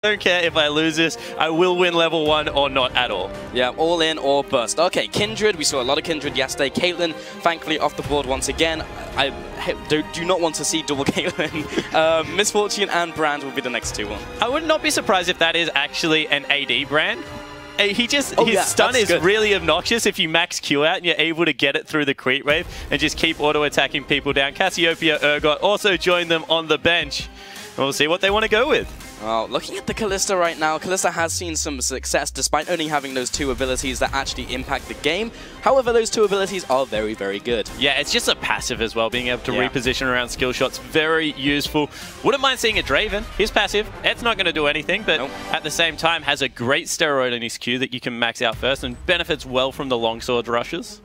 I don't care if I lose this, I will win level 1 or not at all. Yeah, all in or bust. Okay, Kindred, we saw a lot of Kindred yesterday. Caitlyn, thankfully, off the board once again. I do not want to see double Caitlyn. Misfortune and Brand will be the next two. I would not be surprised if that is actually an AD Brand. His stun is good. really obnoxious if you max Q out and you're able to get it through the creep wave and just keep auto-attacking people down. Cassiopeia Urgot also joined them on the bench. We'll see what they want to go with. Well, looking at the Kalista right now, Kalista has seen some success despite only having those two abilities that actually impact the game. However, those two abilities are very, very good. Yeah, it's just a passive as well, being able to reposition around skill shots. Very useful. Wouldn't mind seeing a Draven. He's passive. It's not going to do anything, but at the same time has a great steroid in his Q that you can max out first and benefits well from the longsword rushes.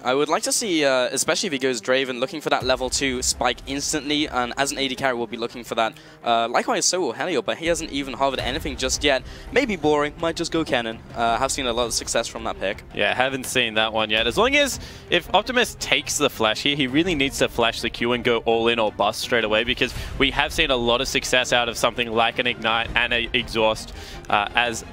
I would like to see, especially if he goes Draven, looking for that level 2 spike instantly, and as an AD carry we'll be looking for that. Likewise, so will Helior, but he hasn't even hovered anything just yet. Maybe boring, might just go Cannon. Have seen a lot of success from that pick. Yeah, haven't seen that one yet. As long as, if Optimus takes the flash here, he really needs to flash the Q and go all in or bust straight away, because we have seen a lot of success out of something like an Ignite and an Exhaust as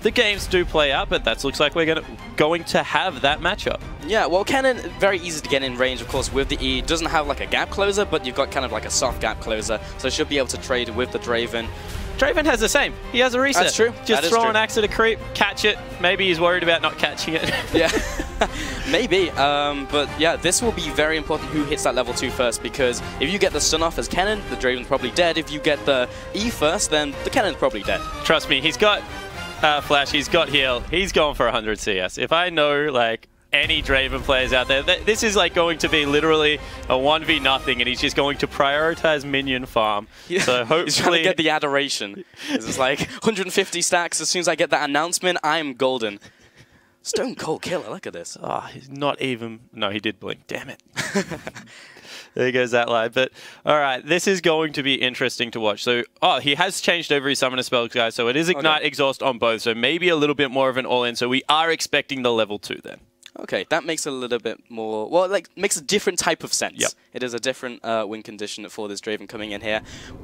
the games do play out, but that looks like we're going to have that matchup. Yeah, well, Cannon, very easy to get in range, of course, with the E. Doesn't have like a gap closer, but you've got kind of like a soft gap closer, so should be able to trade with the Draven. Draven has the same. He has a reset. That's true. Just throw an axe at a creep, catch it. Maybe he's worried about not catching it. Yeah, maybe. But yeah, this will be very important who hits that level 2 first, because if you get the stun off as Cannon, the Draven's probably dead. If you get the E first, then the Cannon's probably dead. Trust me, he's got flash, he's got heal, he's going for 100 CS. If I know like any Draven players out there, this is like going to be literally a 1v nothing, and he's just going to prioritize minion farm. Yeah. So hopefully he's trying to get the adoration. It's like 150 stacks. As soon as I get that announcement, I'm golden. Stone Cold Killer, look at this. Oh, he's not even... No, he did blink. Damn it. There goes that line. But, all right, this is going to be interesting to watch. So, he has changed over his summoner spells, guys. So it is Ignite, Exhaust on both. So maybe a little bit more of an all-in. So we are expecting the level 2 then. Okay, that makes a little bit more... Well, like, makes a different type of sense. Yep. It is a different win condition for this Draven coming in here.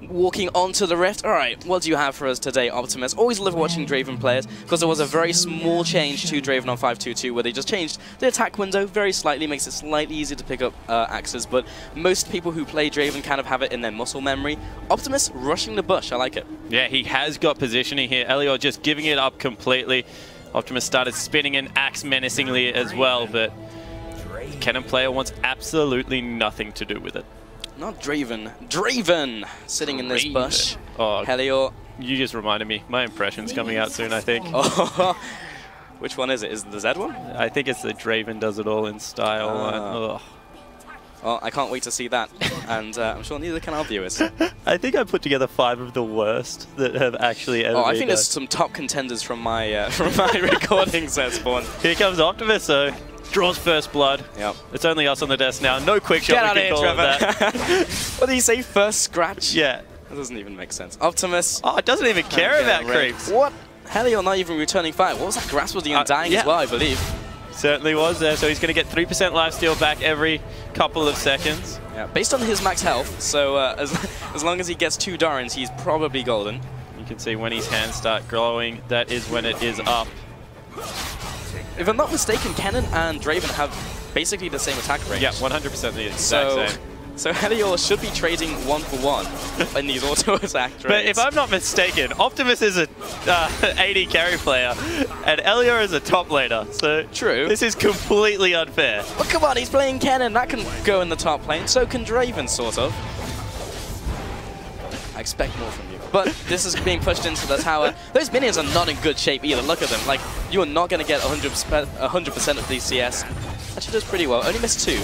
Walking onto the Rift. All right, what do you have for us today, Optimus? Always love watching Draven players, because there was a very small change to Draven on 5.2.2, where they just changed the attack window very slightly, makes it slightly easier to pick up axes, but most people who play Draven kind of have it in their muscle memory. Optimus rushing the bush, I like it. Yeah, he has got positioning here. Helior just giving it up completely. Optimus started spinning an axe menacingly as well, but the Cannon player wants absolutely nothing to do with it. Not Draven. Draven! Sitting in this bush. Oh, Helior. You just reminded me. My impression's coming out soon, I think. Oh, which one is it? Is it the Z one? I think it's the Draven does it all in style. Well, I can't wait to see that, and I'm sure neither can our viewers. I think I put together 5 of the worst that have actually ever been I think there's some top contenders from my recordings there, Spawn. Here comes Optimus, so draws first blood. Yep. It's only us on the desk now. No quick shot. Get out of here, Trevor. What did he say? First scratch? Yeah. That doesn't even make sense. Optimus. Oh, it doesn't even care about creeps. What? Helior not even returning fire. What was that? Grasp was the Undying as well, I believe. Certainly was there, so he's going to get 3% lifesteal back every couple of seconds. Yeah, based on his max health, so as long as he gets 2 Darins, he's probably golden. You can see when his hands start glowing, that is when it is up. If I'm not mistaken, Cannon and Draven have basically the same attack range. Yeah, 100% the exact same. So Helior should be trading 1-for-1 in these auto attack trades. But if I'm not mistaken, Optimus is a AD carry player, and Helior is a top laner. So true. This is completely unfair. Well, come on, he's playing Cannon. That can go in the top lane. So can Draven, sort of. I expect more from you. But this is being pushed into the tower. Those minions are not in good shape either. Look at them. Like, you are not going to get 100% of these CS. Actually does pretty well. Only missed 2.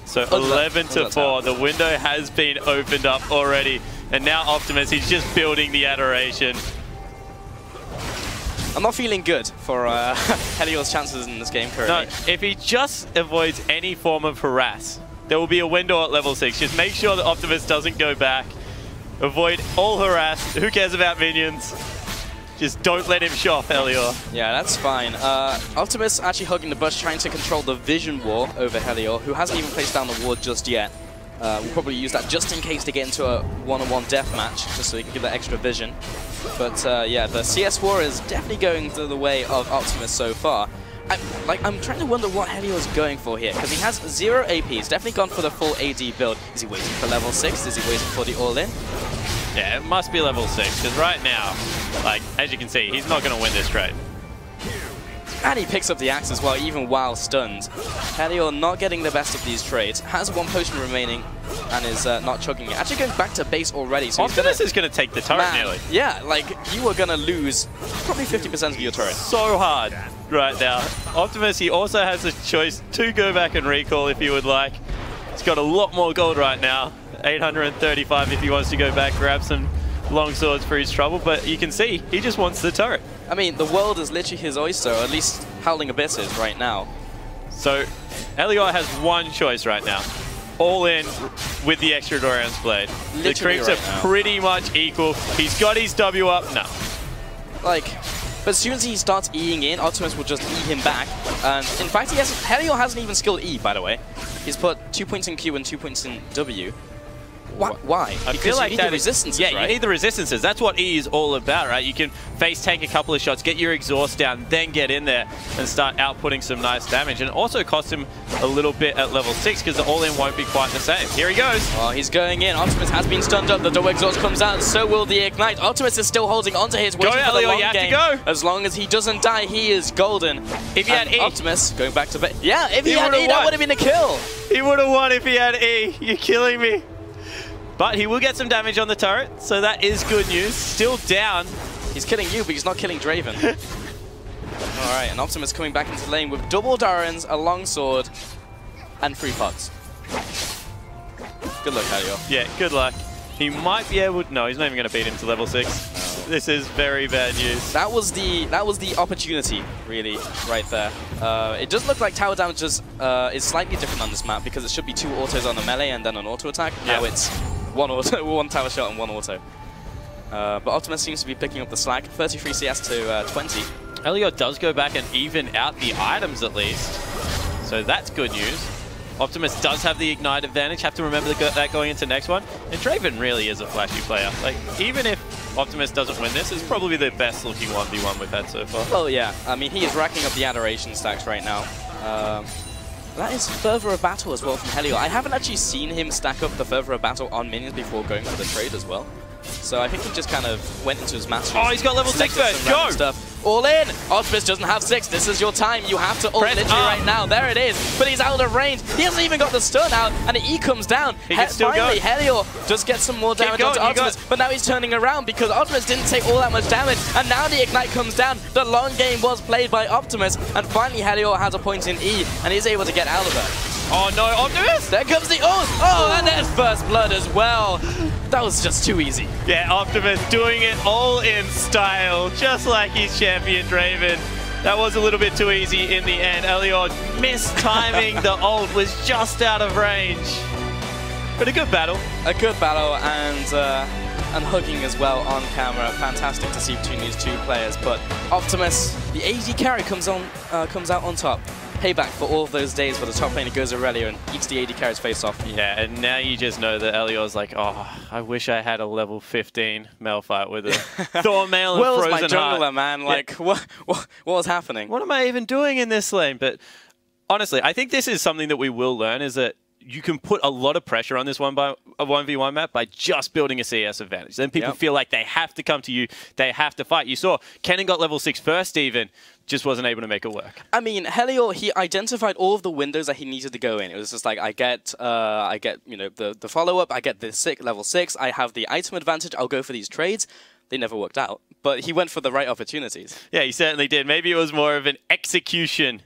So 11-4, the window has been opened up already. And now Optimus, he's just building the adoration. I'm not feeling good for Helior's chances in this game currently. No, if he just avoids any form of harass, there will be a window at level 6. Just make sure that Optimus doesn't go back. Avoid all harass. Who cares about minions? Just don't let him shop, Helior. Yeah, that's fine. Optimus actually hugging the bush, trying to control the vision wall over Helior, who hasn't even placed down the ward just yet. We'll probably use that just in case to get into a one-on-one deathmatch, just so we can give that extra vision. But yeah, the CS war is definitely going the way of Optimus so far. I'm trying to wonder what Helior is going for here, because he has 0 AP. He's definitely gone for the full AD build. Is he waiting for level 6? Is he waiting for the all-in? Yeah, it must be level 6, because right now, like, as you can see, he's not going to win this trade. And he picks up the axe as well, even while stunned. Helior not getting the best of these trades. Has 1 potion remaining and is not chugging it. Actually going back to base already. So Optimus is going to take the turret nearly. Yeah, like, you are going to lose probably 50% of your turret. So hard right now. Optimus, he also has a choice to go back and recall if he would like. He's got a lot more gold right now. 835 if he wants to go back, grab some long swords for his trouble, but you can see he just wants the turret. I mean, the world is literally his oyster, or at least Howling Abyss is right now. So Helior has one choice right now. All in with the extra Doran's Blade. The creeps are pretty much equal. He's got his W up. No. Like, but as soon as he starts Eing in, Optimus will just E him back. And in fact, Helior hasn't even skilled E, by the way. He's put 2 points in Q and 2 points in W. Why? I feel like you need the resistances, yeah, right? you need the resistances. That's what E is all about, right? You can face tank a couple of shots, get your exhaust down, then get in there and start outputting some nice damage. And it also costs him a little bit at level 6 because the all-in won't be quite the same. Here he goes. Oh, he's going in. Optimus has been stunned up. The double exhaust comes out, and so will the ignite. Optimus is still holding onto his, waiting for the long game. Go. As long as he doesn't die, he is golden. If he had E. Optimus going back to base. Yeah, if he had E, that would have been a kill. He would have won if he had E. You're killing me. But he will get some damage on the turret, so that is good news. Still down. He's killing you, but he's not killing Draven. Alright, and Optimus coming back into lane with double Darrens, a longsword, and 3 pots. Good luck, Helior. Yeah, good luck. He might be able to... No, he's not even going to beat him to level 6. No. This is very bad news. That was the opportunity, really, right there. It does look like tower damage is slightly different on this map, because it should be 2 autos on the melee and then an auto attack. Now it's 1 auto, 1 tower shot and 1 auto. But Optimus seems to be picking up the slack. 33 CS to 20. Helior does go back and even out the items at least. So that's good news. Optimus does have the ignite advantage. Have to remember that going into next one. And Draven really is a flashy player. Like, even if Optimus doesn't win this, it's probably the best looking 1v1 we've had so far. Oh yeah, I mean, he is racking up the adoration stacks right now. That is Fervor of Battle as well from Helior. I haven't actually seen him stack up the Fervor of Battle on minions before going for the trade as well. So I think he just kind of went into his mastery. Oh, he's got level 6 first. Go! Stuff. All in! Optimus doesn't have 6. This is your time. You have to ult literally right now. There it is. But he's out of range. He hasn't even got the stun out, and the E comes down. Finally, Helior does get some more damage onto Optimus, but now he's turning around because Optimus didn't take all that much damage, and now the ignite comes down. The long game was played by Optimus, and finally Helior has a point in E, and he's able to get out of there. Oh no, Optimus! There comes the ult! Oh, and there's first blood as well. That was just too easy. Yeah, Optimus doing it all in style, just like his champion Draven. That was a little bit too easy in the end. Helior mistiming the ult, was just out of range. But a good battle. A good battle, and hugging as well on camera. Fantastic to see between these 2 players. But Optimus, the AD carry comes out on top. Payback for all of those days where the top laner goes Aurelio and eats the AD carry's face off. Yeah, and now you just know that Helior's like, oh, I wish I had a level 15 male fight with a Thornmail and Will's Frozen my jungler, Heart. Man. Like, what was happening? What am I even doing in this lane? But honestly, I think this is something that we will learn, is that you can put a lot of pressure on this 1v1 map by just building a CS advantage. Then people feel like they have to come to you, they have to fight. You saw Kennen got level 6 first even, just wasn't able to make it work. I mean, Helior, he identified all of the windows that he needed to go in. It was just like, I get you know, the follow-up, I get the level 6, I have the item advantage, I'll go for these trades. They never worked out, but he went for the right opportunities. Yeah, he certainly did. Maybe it was more of an execution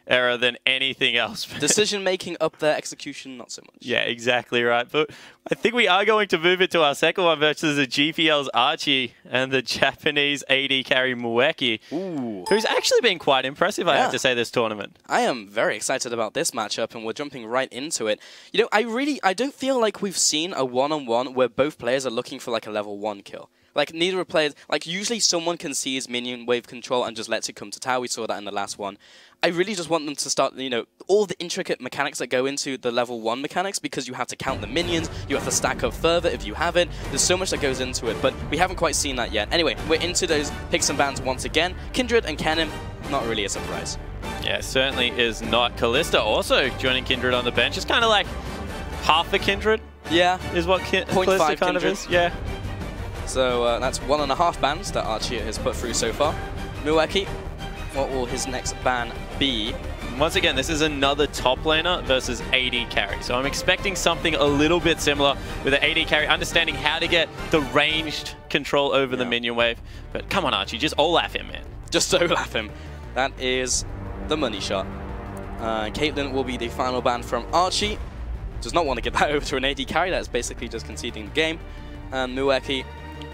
error than anything else. Decision making up there, execution not so much. Yeah, exactly right. But I think we are going to move it to our second one versus the GPL's Archie and the Japanese AD carry Mueki, who's actually been quite impressive, I have to say, this tournament. I am very excited about this matchup, and we're jumping right into it. You know, I don't feel like we've seen a one-on-one where both players are looking for like a level 1 kill. Like, neither players, like, usually someone can see his minion wave control and just lets it come to tower. We saw that in the last one. I really just want them to start, you know, all the intricate mechanics that go into the level 1 mechanics, because you have to count the minions, you have to stack up further if you haven't. There's so much that goes into it, but we haven't quite seen that yet. Anyway, we're into those picks and bans once again. Kindred and Kennen, not really a surprise. Yeah, certainly is not. Kalista also joining Kindred on the bench. It's kind of like half a Kindred. Yeah. Is what Kalista kind of is. Yeah. So that's 1.5 bans that Archie has put through so far. Mueki, what will his next ban be? Once again, this is another top laner versus AD carry. So I'm expecting something a little bit similar with an AD carry, understanding how to get the ranged control over the minion wave. But come on, Archie, just Olaf him, man. Just Olaf him. That is the money shot. Caitlyn will be the final ban from Archie. Does not want to get that over to an AD carry. That's basically just conceding the game. And Mueki,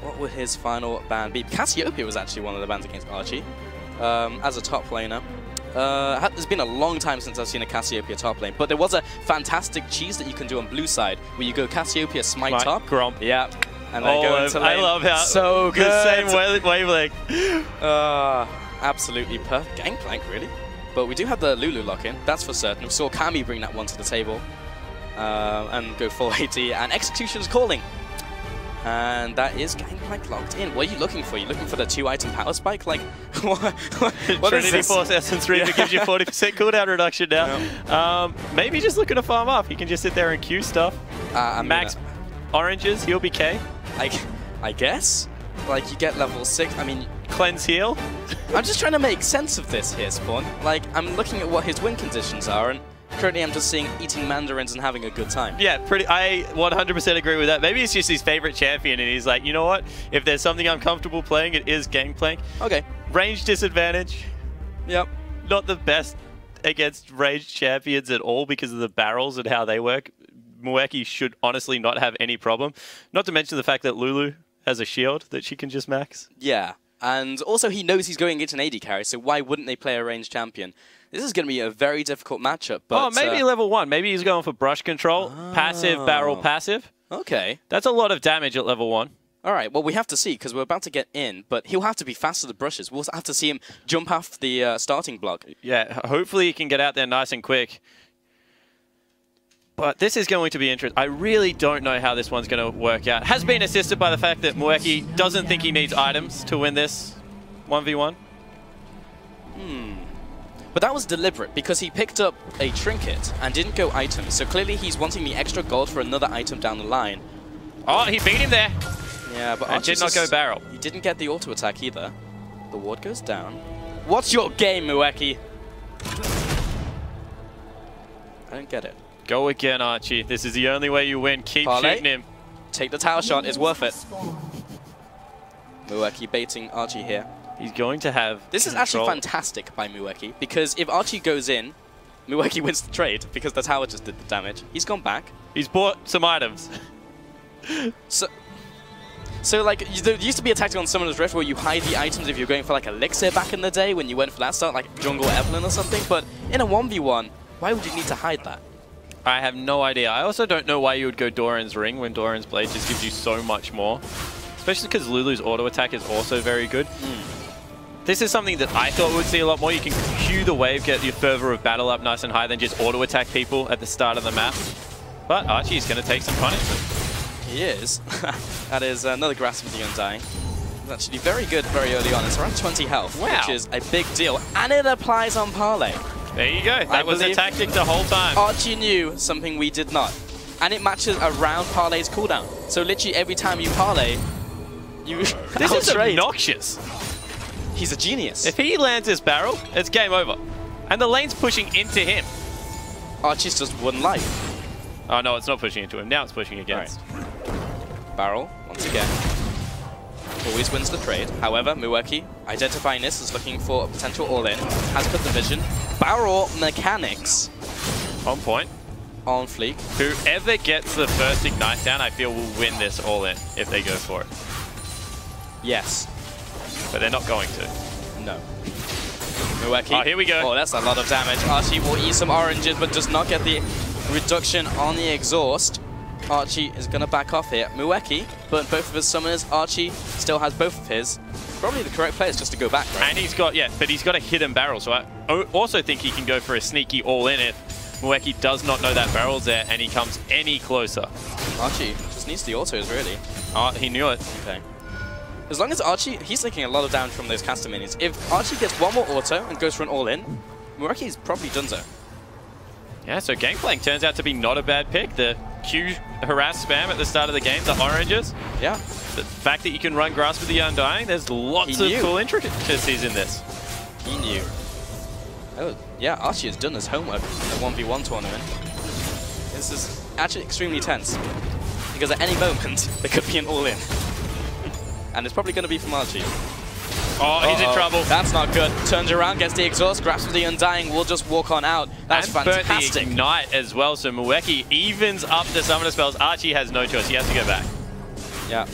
what would his final ban be? Cassiopeia was actually one of the bans against Archie as a top laner. It's been a long time since I've seen a Cassiopeia top lane, but there was a fantastic cheese that you can do on blue side where you go Cassiopeia smite top. Gromp. Yeah. And then go into lane. I love how so good. The same wavelength. Absolutely perfect. Gangplank, really. But we do have the Lulu lock-in, that's for certain. We saw Kami bring that one to the table and go full AD, and Execution's calling. And that is Gangplank locked in. What are you looking for? Are you looking for the 2-item power spike? Like, what Trinity Force Essence Reaver gives you 40% cooldown reduction now. Yeah. Maybe just looking to farm up. He can just sit there and queue stuff. Max oranges, he'll be K. I guess. Like, you get level 6. I mean, cleanse heal. I'm just trying to make sense of this here, Spawn. Like, I'm looking at what his win conditions are, and currently I'm just seeing eating mandarins and having a good time. Yeah, I 100% agree with that. Maybe it's just his favorite champion, and he's like, you know what? If there's something I'm comfortable playing, it is Gangplank. Okay. Range disadvantage. Yep. Not the best against ranged champions at all because of the barrels and how they work. Mueki should honestly not have any problem. Not to mention the fact that Lulu has a shield that she can just max. Yeah. And also he knows he's going into an AD carry, so why wouldn't they play a ranged champion? This is going to be a very difficult matchup. But, maybe level 1. Maybe he's going for brush control. Passive, barrel, passive. Okay. That's a lot of damage at level 1. All right, well, we have to see, because we're about to get in, but he'll have to be faster than brushes. We'll have to see him jump off the starting block. Yeah, hopefully he can get out there nice and quick. But this is going to be interesting. I really don't know how this one's going to work out. Has been assisted by the fact that Mueki doesn't think he needs items to win this 1v1. But that was deliberate, because he picked up a trinket and didn't go items. So clearly he's wanting the extra gold for another item down the line. Oh, he beat him there. Yeah, but Archie did not go barrel. He didn't get the auto attack either. The ward goes down. What's your game, Mueki? I don't get it. Go again, Archie. This is the only way you win. Keep shooting him. Take the tower shot. It's worth it. Mueki baiting Archie here. He's going to have This is actually fantastic by Mueki, because if Archie goes in, Mueki wins the trade, because the tower just did the damage. He's gone back. He's bought some items. So like, there used to be a tactic on Summoner's Rift where you hide the items if you're going for like Elixir back in the day when you went for that start, like Jungle Evelyn or something, but in a 1v1, why would you need to hide that? I have no idea. I also don't know why you would go Doran's Ring when Doran's Blade just gives you so much more. Especially because Lulu's auto attack is also very good. This is something that I thought we would see a lot more. You can queue the wave, get your fervor of battle up nice and high, then just auto attack people at the start of the map. But Archie's going to take some punishment. He is. That is another Grasp of the Undying. It's actually very good very early on. It's around 20 health, which is a big deal. And it applies on Parley. There you go. That was the tactic the whole time. Archie knew something we did not. And it matches around Parley's cooldown. So literally every time you Parley, you This is obnoxious. He's a genius. If he lands this barrel, it's game over. And the lane's pushing into him. Archie's just one life. Oh no, it's not pushing into him. Now it's pushing against. Right. Barrel, once again. Always wins the trade. However, Mueki, identifying this as looking for a potential all-in, has put the vision. Barrel mechanics. On point. On fleek. Whoever gets the first Ignite down, I feel will win this all-in if they go for it. Yes. But they're not going to. No. Mueki. Oh, here we go. Oh, that's a lot of damage. Archie will eat some oranges, but does not get the reduction on the exhaust. Archie is going to back off here. Mueki burnt both of his summoners. Archie still has both of his. Probably the correct place just to go back, right? And he's got, yeah, but he's got a hidden barrel, so I also think he can go for a sneaky all-in if Mueki does not know that barrel's there and he comes any closer. Archie just needs the autos, really. Oh, he knew it. Okay. As long as Archie, he's taking a lot of damage from those caster minions. If Archie gets one more auto and goes for an all-in, Mueki's probably done so. Yeah, so Gangplank turns out to be not a bad pick. The Q harass spam at the start of the game, the oranges. Yeah. The fact that you can run Grasp of the Undying, there's lots of cool intricacies in this. He knew. Oh, yeah, Archie has done his homework at the 1v1 tournament. This is actually extremely tense, because at any moment, there could be an all-in. And it's probably going to be from Archie. Oh, he's in trouble. That's not good. Turns around, gets the exhaust, Grasp of the Undying, will just walk on out. That's fantastic. Burnt the Ignite as well, so Mueki evens up the summoner spells. Archie has no choice, he has to go back. Yeah,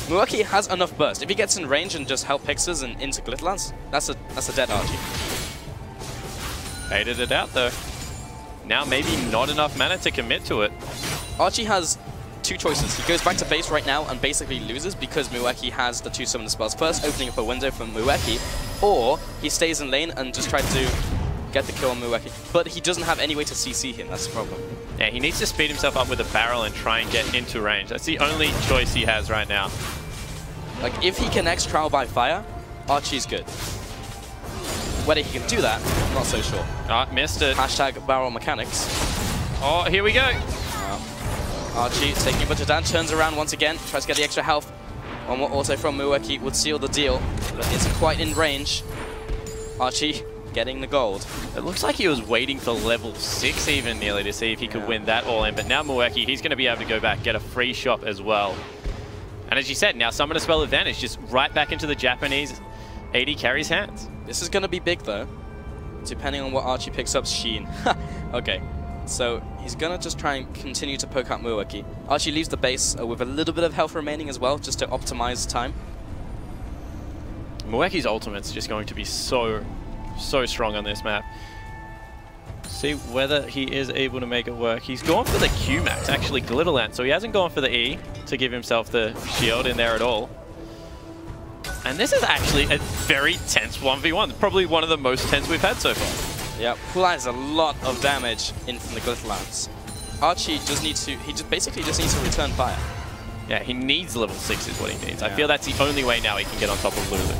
Mueki has enough burst. If he gets in range and just help Pixers and into Glitterlance, that's a dead Archie. Baited it out though. Now maybe not enough mana to commit to it. Archie has two choices. He goes back to base right now and basically loses because Mueki has the two summoner spells. First, opening up a window for Mueki, or he stays in lane and just tries to get the kill on Mueki. But he doesn't have any way to CC him, that's the problem. Yeah, he needs to speed himself up with a barrel and try and get into range. That's the only choice he has right now. Like, if he connects Trial by Fire, Archie's good. Whether he can do that, not so sure. Ah, missed it. Hashtag barrel mechanics. Oh, here we go. Archie taking a bunch of damage, turns around once again, tries to get the extra health. One more auto from Mueki would seal the deal, but isn't quite in range. Archie getting the gold. It looks like he was waiting for level 6 even nearly to see if he could win that all in, but now Mueki, he's going to be able to go back, get a free shot as well. And as you said, now Summoner Spell advantage, just right back into the Japanese AD carry's hands. This is going to be big though, depending on what Archie picks up. Sheen. Okay. So he's going to just try and continue to poke out Mueki. Archie leaves the base with a little bit of health remaining as well, just to optimize time. Mueki's ultimate's just going to be so strong on this map. See whether he is able to make it work. He's gone for the Q max, actually, Glitterlance, so he hasn't gone for the E to give himself the shield in there at all. And this is actually a very tense 1v1. Probably one of the most tense we've had so far. Yeah, Pool has a lot of damage in from the Glitterlance. Archie just needs to, basically just needs to return fire. Yeah, he needs level 6 is what he needs. Yeah. I feel that's the only way now he can get on top of losing.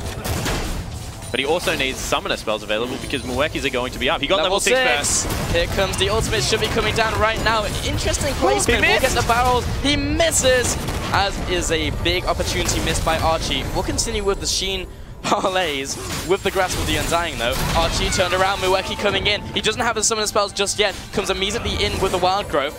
But he also needs summoner spells available because Mueki's are going to be up. He got level 6 first. Here comes the ultimate, should be coming down right now. Interesting placement, will get the barrels. He misses, as is a big opportunity missed by Archie. We'll continue with the Sheen parlays with the Grasp of the Undying though. Archie turned around, Mueki coming in. He doesn't have the summoner spells just yet. Comes immediately in with the Wild Growth.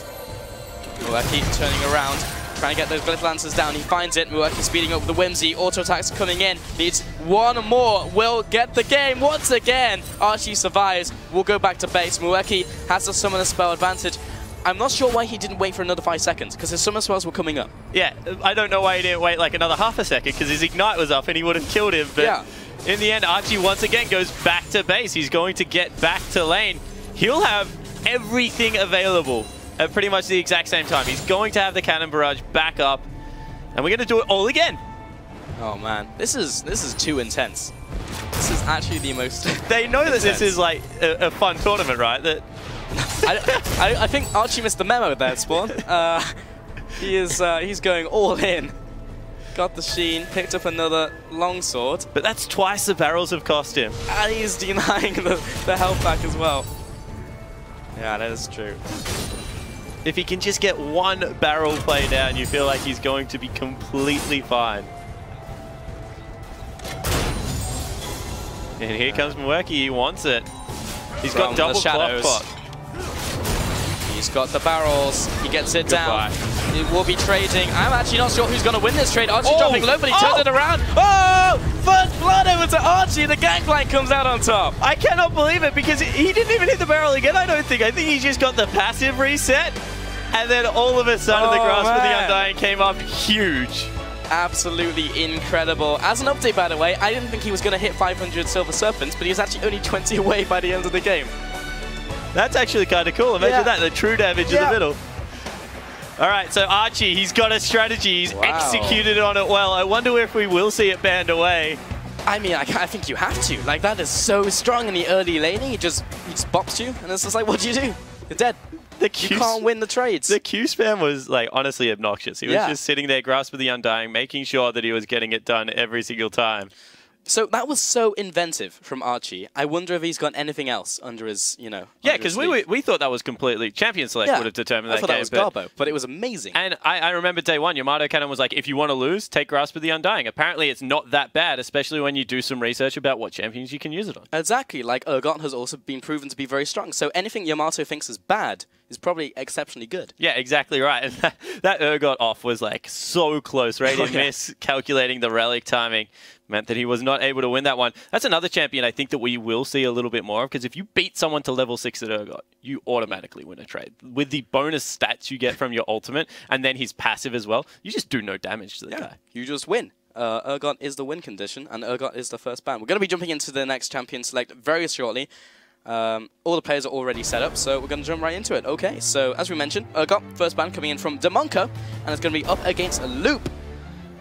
Mueki turning around, trying to get those Glitterlances down. He finds it. Mueki speeding up with the Whimsy. Auto attacks coming in. Needs one more. Will get the game once again. Archie survives. We'll go back to base. Mueki has the summoner spell advantage. I'm not sure why he didn't wait for another 5 seconds, because his summoner spells were coming up. Yeah, I don't know why he didn't wait like another half a second, because his Ignite was up and he would have killed him. But yeah, in the end, Archie once again goes back to base. He's going to get back to lane. He'll have everything available at pretty much the exact same time. He's going to have the Cannon Barrage back up, and we're going to do it all again. Oh man, this is too intense. This is actually the most They know that this is like a fun tournament, right? That I think Archie missed the memo there, Spawn. He's going all in. Got the Sheen, picked up another longsword. But that's twice the barrels have cost him. And he's denying the health back as well. Yeah, that is true. If he can just get one barrel play down, you feel like he's going to be completely fine. And here comes Mueki, he wants it. He's got double clock pot. He's got the barrels, he gets it down. He will be trading. I'm actually not sure who's going to win this trade. Archie dropping low, but he turns it around. Oh! First blood over to Archie, the Gangplank comes out on top. I cannot believe it, because he didn't even hit the barrel again, I don't think. I think he just got the passive reset, and then all of a sudden the Grasp of the Undying came up huge. Absolutely incredible. As an update, by the way, I didn't think he was going to hit 500 Silver Serpents, but he was actually only 20 away by the end of the game. That's actually kind of cool. Imagine that, the true damage in the middle. All right, so Archie, he's got a strategy. He's executed on it well. I wonder if we will see it banned away. I mean, I think you have to. Like, that is so strong in the early laning. He just bops you, and it's just like, what do you do? You're dead. You can't win the trades. The Q spam was, like, honestly obnoxious. He was just sitting there, grasping the Undying, making sure that he was getting it done every single time. So that was so inventive from Archie. I wonder if he's got anything else under his, you know. Yeah, because we thought that was completely Champion Select would have determined that game. I thought that was Garbo, but it was amazing. And I remember day one, Yamato Cannon was like, if you want to lose, take Grasp of the Undying. Apparently, it's not that bad, especially when you do some research about what champions you can use it on. Exactly. Like, Urgot has also been proven to be very strong. So anything Yamato thinks is bad is probably exceptionally good. Yeah, exactly right. And that Urgot off was like so close, right? Miscalculating the relic timing meant that he was not able to win that one. That's another champion I think that we will see a little bit more of, because if you beat someone to level 6 at Urgot, you automatically win a trade. With the bonus stats you get from your ultimate, and then his passive as well, you just do no damage to the guy. You just win. Urgot is the win condition, and Urgot is the first ban. We're going to be jumping into the next champion select very shortly. All the players are already set up, so we're going to jump right into it. Okay, so as we mentioned, Urgot, first ban coming in from Demonko, and it's going to be up against Loop.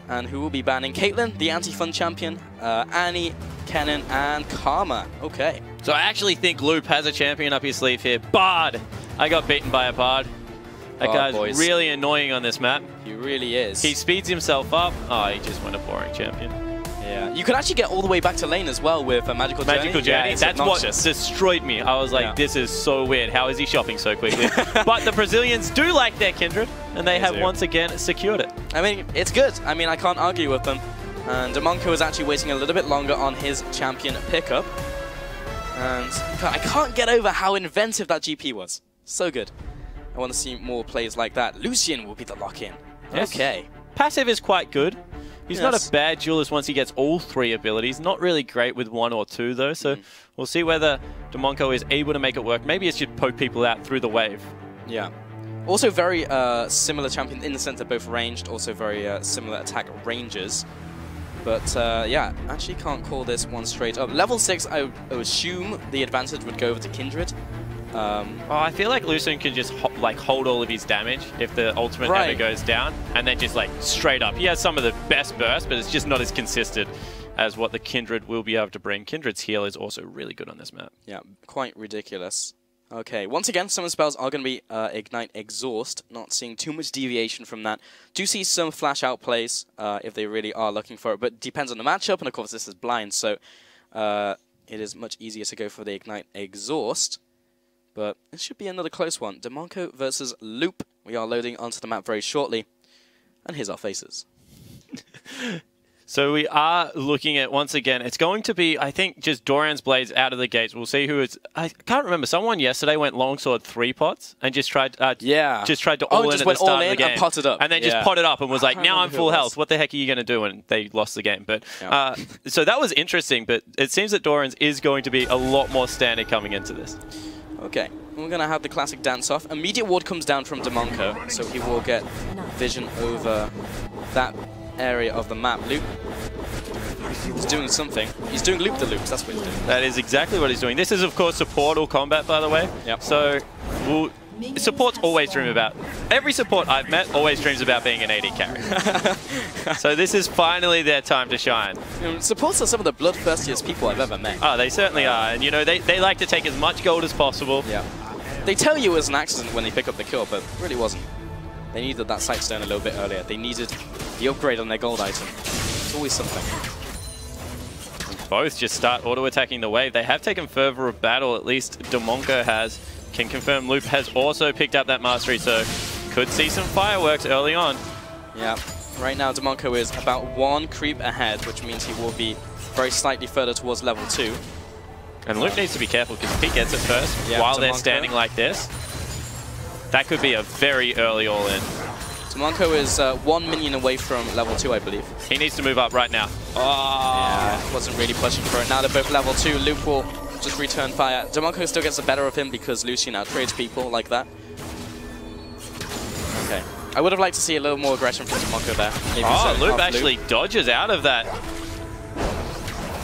And who will be banning? Caitlyn, the anti-fun champion, Annie, Kennen, and Karma. Okay. So I actually think Loop has a champion up his sleeve here. Bard! I got beaten by a Bard. That guy's really annoying on this map. He really is. He speeds himself up. Oh, he just went a boring champion. Yeah. You could actually get all the way back to lane as well with a Magical Journey. Magical Journey. Yeah, that's what destroyed me. I was like, this is so weird. How is he shopping so quickly? But the Brazilians do like their Kindred, and they have once again secured it. I mean, it's good. I mean, I can't argue with them. And Demonko is actually waiting a little bit longer on his champion pickup. And I can't get over how inventive that GP was. So good. I want to see more plays like that. Lucian will be the lock-in. Yes. Okay. Passive is quite good. He's not a bad duelist once he gets all 3 abilities. Not really great with 1 or 2, though. So we'll see whether Demonko is able to make it work. Maybe it should poke people out through the wave. Yeah. Also very similar champion in the sense they're both ranged. Also very similar attack ranges. But yeah, actually can't call this one straight up. Level 6, I assume the advantage would go over to Kindred. I feel like Lucian can just hold all of his damage if the ultimate ever goes down, and then just like straight up. He has some of the best bursts, but it's just not as consistent as what the Kindred will be able to bring. Kindred's heal is also really good on this map. Yeah, quite ridiculous. Okay, once again, summon spells are going to be Ignite, Exhaust. Not seeing too much deviation from that. Do see some flash out plays if they really are looking for it, but depends on the matchup, and of course this is blind, so it is much easier to go for the Ignite, Exhaust. But it should be another close one. Demonko versus Loop. We are loading onto the map very shortly. And here's our faces. So we are looking at, once again, it's going to be, I think, just Doran's Blades out of the gates. We'll see who it's... I can't remember. Someone yesterday went Longsword 3 pots and just tried to all in at the start of the game. And potted up. And then just potted up and was like, now I'm full health. What the heck are you going to do? And they lost the game. But so that was interesting. But it seems that Doran's is going to be a lot more standard coming into this. Okay, we're going to have the classic dance-off. Immediate ward comes down from Demonko, so he will get vision over that area of the map. Loop, he's doing something. He's doing loop-the-loops, that's what he's doing. That is exactly what he's doing. This is, of course, supportal combat, by the way. Yep. So, supports always dream about... Every support I've met always dreams about being an AD carry. So this is finally their time to shine. Supports are some of the bloodthirstiest people I've ever met. Oh, they certainly are. And, you know, they like to take as much gold as possible. Yeah. They tell you it was an accident when they pick up the kill, but it really wasn't. They needed that Sightstone a little bit earlier. They needed the upgrade on their gold item. It's always something. Both just start auto-attacking the wave. They have taken further of battle, at least Demonko has. Can confirm Loop has also picked up that mastery, so could see some fireworks early on. Yeah, right now Demonko is about 1 creep ahead, which means he will be very slightly further towards level 2. And Loop needs to be careful because if he gets it first, while they're standing like this, that could be a very early all-in. Demonko is 1 minion away from level 2, I believe. He needs to move up right now. Yeah, wasn't really pushing for it. Now they're both level 2. Loop will just return fire. Demonko still gets the better of him because Lucian outtrades people like that. Okay. I would have liked to see a little more aggression from Demonko there. Maybe Loop actually dodges out of that.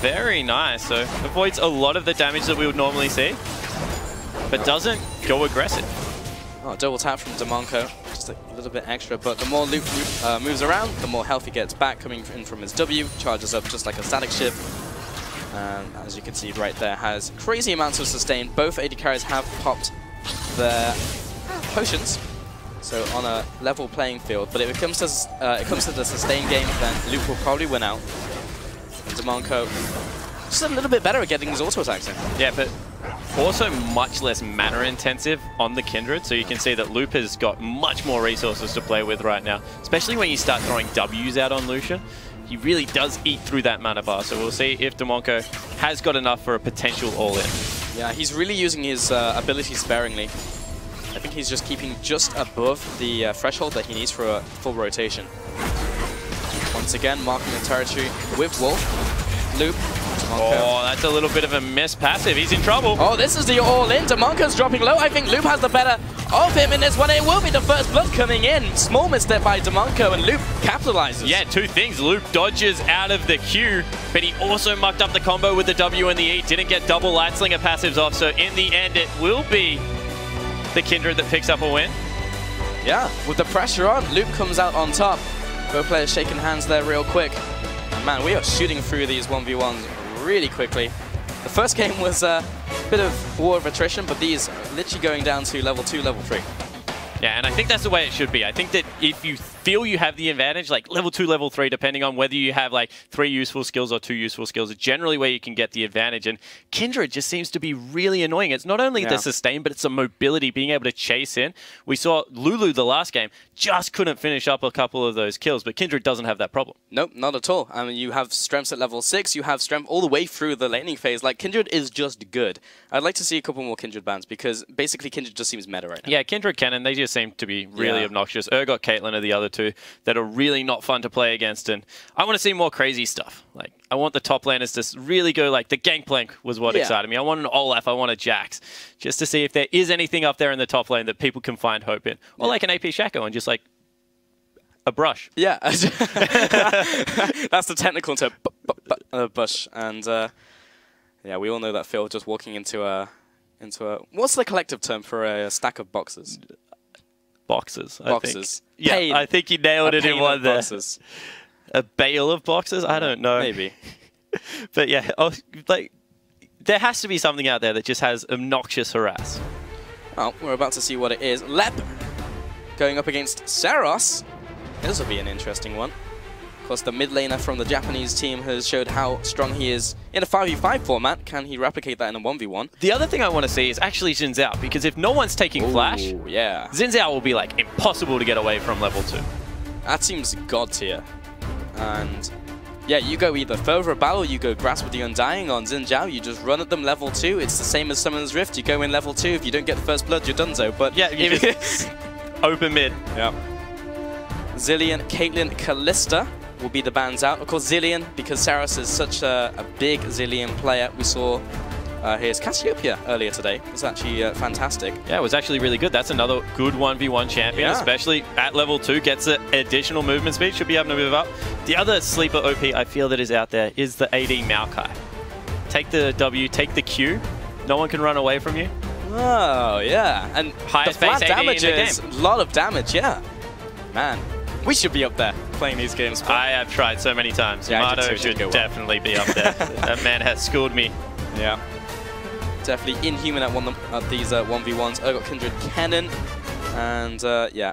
Very nice. So avoids a lot of the damage that we would normally see, but doesn't go aggressive. Oh, double tap from Demonko. Just just a little bit extra, but the more Loop moves around, the more health he gets back coming in from his W, charges up just like a static ship. And as you can see right there, has crazy amounts of sustain. Both AD carries have popped their potions, so on a level playing field. But if it comes to the sustain game, then Loop will probably win out. And Demonco just a little bit better at getting his auto attacks in. Yeah, but also much less mana intensive on the Kindred, so you can see that Loop has got much more resources to play with right now, especially when you start throwing Ws out on Lucian. He really does eat through that mana bar, so we'll see if Demonco has got enough for a potential all-in. Yeah, he's really using his ability sparingly. I think he's just keeping just above the threshold that he needs for a full rotation. Once again, marking the territory with Wolf. Loop. Demonco. Oh, that's a little bit of a miss passive. He's in trouble. Oh, this is the all-in. Demonco's dropping low. I think Loop has the better of him in this one. It will be the first blood coming in. Small misstep by Demonco, and Loop capitalizes. Yeah, two things. Loop dodges out of the Q, but he also mucked up the combo with the W and the E. Didn't get double Lightslinger passives off, so in the end, it will be the Kindred that picks up a win. Yeah, with the pressure on, Loop comes out on top. Both players shaking hands there real quick. And man, we are shooting through these 1v1s really quickly. The first game was a bit of war of attrition, but these literally going down to level 2, level 3. Yeah, and I think that's the way it should be. I think that if you feel you have the advantage, like level 2, level 3, depending on whether you have like 3 useful skills or 2 useful skills, is generally where you can get the advantage. And Kindred just seems to be really annoying. It's not only the sustain, but it's the mobility, being able to chase in. We saw Lulu the last game, just couldn't finish up a couple of those kills, but Kindred doesn't have that problem. Nope, not at all. I mean, you have strengths at level 6, you have strength all the way through the laning phase. Like, Kindred is just good. I'd like to see a couple more Kindred bans, because basically Kindred just seems meta right now. Yeah, Kindred Cannon, they just seem to be really obnoxious. Urgot, Caitlyn are the other two that are really not fun to play against, and I want to see more crazy stuff. Like, I want the top laners to really go, like, the Gangplank was what excited me. I want an Olaf, I want a Jax, just to see if there is anything up there in the top lane that people can find hope in. Or like an AP Shaco and just like a brush. Yeah. That's the technical term, bush. And yeah, we all know that feel just walking into a what's the collective term for a stack of boxes? Boxes. Boxes. Yeah, pain. I think you nailed it in one there. Boxes. A bale of boxes? I don't know. Maybe. But yeah, like there has to be something out there that just has obnoxious harass. Well, we're about to see what it is. Lep going up against Saros. This will be an interesting one. Of course, the mid laner from the Japanese team has showed how strong he is in a 5v5 format. Can he replicate that in a 1v1? The other thing I want to see is actually Xin Zhao, because if no one's taking Flash, yeah, Xin Zhao will be like impossible to get away from level 2. That seems god tier. And yeah, you go either further battle, you go Grasp with the Undying. On Xin Zhao, you just run at them level 2. It's the same as Summoner's Rift. You go in level 2. If you don't get the first blood, you're donezo. But yeah, you just open mid. Yeah. Zilean, Caitlyn, Kalista will be the bans out. Of course, Zilean, because Saros is such a big Zilean player. We saw his Cassiopeia earlier today. It was actually fantastic. Yeah, it was actually really good. That's another good 1v1 champion, especially at level 2. Gets an additional movement speed, should be able to move up. The other sleeper OP I feel that is out there is the AD Maokai. Take the W, take the Q. No one can run away from you. Oh, yeah. And highest the flat base AD damage in the is game. a lot of damage, yeah. Man, we should be up there playing these games. I have tried so many times. Yeah, Yamato should definitely be up there. That man has schooled me. Yeah. Definitely inhuman at these 1v1s. Urgot, Kindred, Cannon, and yeah.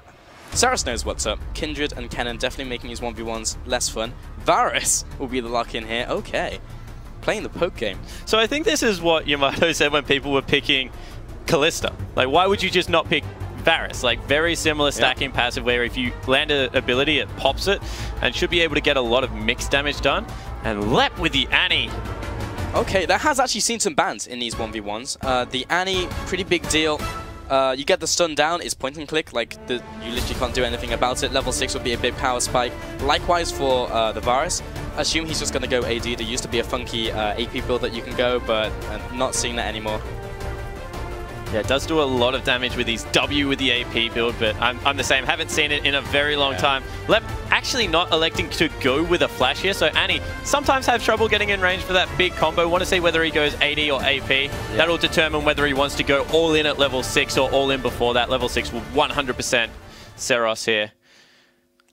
Saros knows what's up. Kindred and Cannon definitely making these 1v1s less fun. Varus will be the lock in here. Okay. Playing the poke game. So I think this is what Yamato said when people were picking Kalista. Like, why would you just not pick Varus? Like, very similar stacking passive where if you land an ability, it pops it and should be able to get a lot of mixed damage done. And Lep with the Annie. Okay, that has actually seen some bans in these 1v1s. The Annie, pretty big deal. You get the stun down, it's point and click, like you literally can't do anything about it. Level 6 would be a big power spike. Likewise for the Varus. Assume he's just going to go AD. There used to be a funky AP build that you can go, but I'm not seeing that anymore. Yeah, it does do a lot of damage with his W with the AP build, but I'm the same. Haven't seen it in a very long time. Lep actually not electing to go with a flash here, so Annie sometimes have trouble getting in range for that big combo. Want to see whether he goes AD or AP. That'll determine whether he wants to go all in at level 6 or all in before that. Level 6 will 100% Seros here.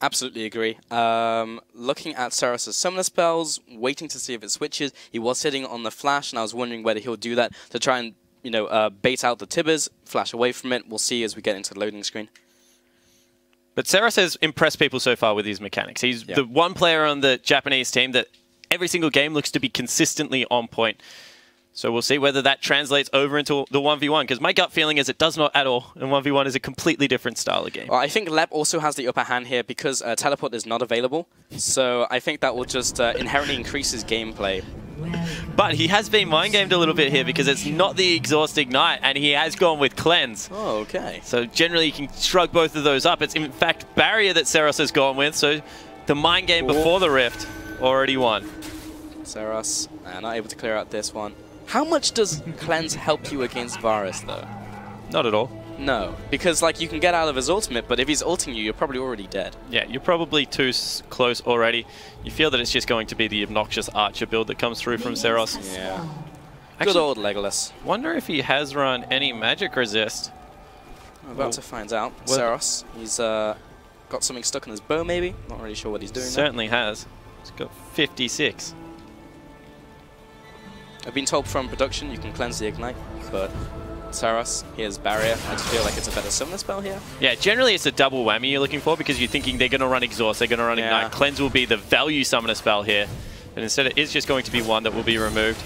Absolutely agree. Looking at Seros's summoner spells, waiting to see if it switches. He was sitting on the flash, and I was wondering whether he'll do that to try and, you know, bait out the Tibbers, flash away from it. We'll see as we get into the loading screen. But Seros has impressed people so far with his mechanics. He's the one player on the Japanese team that every single game looks to be consistently on point. So we'll see whether that translates over into the 1v1, because my gut feeling is it does not at all, and 1v1 is a completely different style of game. Well, I think Lep also has the upper hand here because teleport is not available, so I think that will just inherently increase his gameplay. But he has been mind-gamed a little bit here because it's not the Exhaust Ignite, and he has gone with Cleanse. Oh, okay. So generally you can shrug both of those up. It's in fact Barrier that Seros has gone with, so the mind game before the Rift already won. Seros not able to clear out this one. How much does Cleanse help you against Varus, though? Not at all. No, because like you can get out of his ultimate, but if he's ulting you, you're probably already dead. Yeah, you're probably too close already. You feel that it's just going to be the obnoxious Archer build that comes through from Seros. Yeah. Actually, good old Legolas. Wonder if he has run any magic resist. I'm about to find out. Seros, he's got something stuck in his bow, maybe? Not really sure what he's doing. Certainly has. He's got 56. I've been told from production you can cleanse the Ignite, but Seros, here's Barrier. I just feel like it's a better summoner spell here. Yeah, generally it's a double whammy you're looking for because you're thinking they're going to run Exhaust, they're going to run Ignite. Cleanse will be the value summoner spell here. But instead it is just going to be one that will be removed.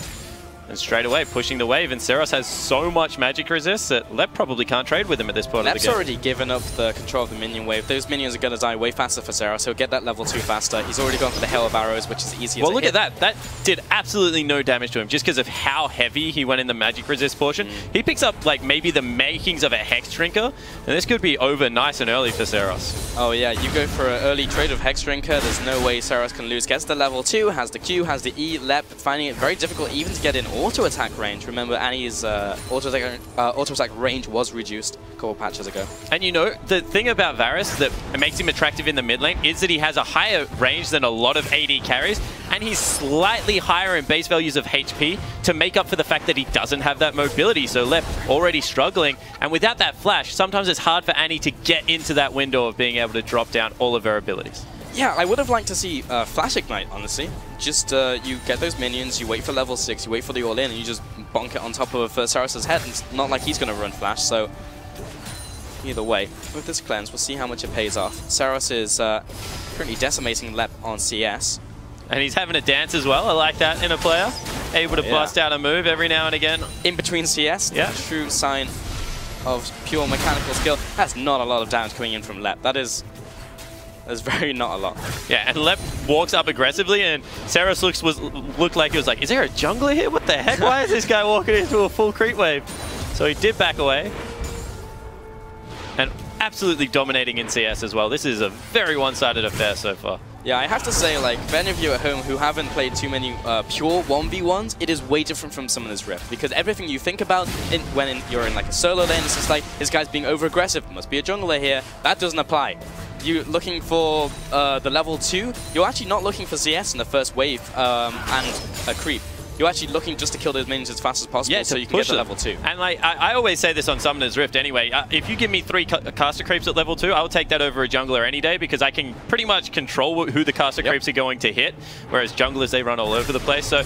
And straight away pushing the wave, and Seros has so much magic resist that Lep probably can't trade with him at this point of the game. Lep's already given up the control of the minion wave. Those minions are going to die way faster for Seros. He'll get that level 2 faster. He's already gone for the Hail of Arrows, which is easier to hit. Well, look at that. That did absolutely no damage to him just because of how heavy he went in the magic resist portion. He picks up like maybe the makings of a Hex Drinker, and this could be over nice and early for Seros. Oh yeah, you go for an early trade of Hex Drinker. There's no way Seros can lose. Gets the level 2, has the Q, has the E. Lep finding it very difficult even to get in auto attack range. Remember, Annie's auto attack range was reduced a couple patches ago. And you know, the thing about Varus that makes him attractive in the mid lane is that he has a higher range than a lot of AD carries, and he's slightly higher in base values of HP to make up for the fact that he doesn't have that mobility. So Lep already struggling, and without that flash, sometimes it's hard for Annie to get into that window of being able to drop down all of her abilities. Yeah, I would have liked to see Flash Ignite, honestly. Just you get those minions, you wait for level 6, you wait for the all-in, and you just bonk it on top of Seros's head. And it's not like he's going to run Flash, so either way, with this cleanse, we'll see how much it pays off. Seros is currently decimating Lep on CS. And he's having a dance as well. I like that in a player. Able to bust out a move every now and again. In between CS, true sign of pure mechanical skill. That's not a lot of damage coming in from Lep. That's very not a lot. Yeah, and Lep walks up aggressively, and Seros looked like he was like, is there a jungler here? What the heck? Why is this guy walking into a full creep wave? So he did back away. And absolutely dominating in CS as well. This is a very one-sided affair so far. Yeah, I have to say, like, for any of you at home who haven't played too many pure 1v1s, it is way different from Summoner's Rift, because everything you think about when you're in like a solo lane, it's just like, this guy's being over-aggressive, must be a jungler here. That doesn't apply. You're looking for the level 2, you're actually not looking for CS in the first wave and a creep. You're actually looking just to kill those minions as fast as possible so you can get the level 2. And like I always say this on Summoner's Rift anyway, if you give me 3 caster creeps at level 2, I'll take that over a jungler any day because I can pretty much control who the caster creeps are going to hit, whereas junglers, they run all over the place. So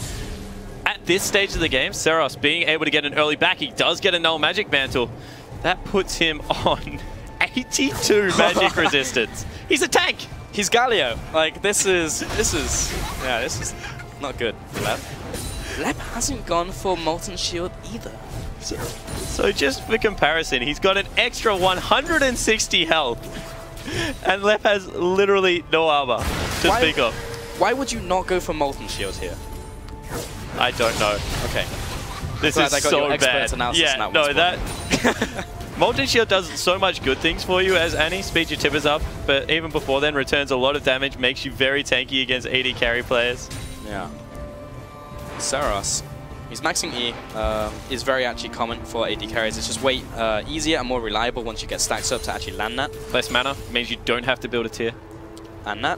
at this stage of the game, Seros being able to get an early back, he does get a null magic mantle. That puts him on 82 magic resistance. He's a tank. He's Galio. Like, this is not good for Lep. Lep hasn't gone for Molten Shield either. So just for comparison, he's got an extra 160 health, and Lep has literally no armor to speak of. Why would you not go for Molten Shield here? I don't know. Okay. This is so bad. Yeah, no, that... Molten Shield does so much good things for you as Annie, speeds your tippers up, but even before then returns a lot of damage, makes you very tanky against AD carry players. Yeah. Seros, he's maxing E, is very actually common for AD carries. It's just way easier and more reliable once you get stacks up to actually land that. Less mana means you don't have to build a tier. And that.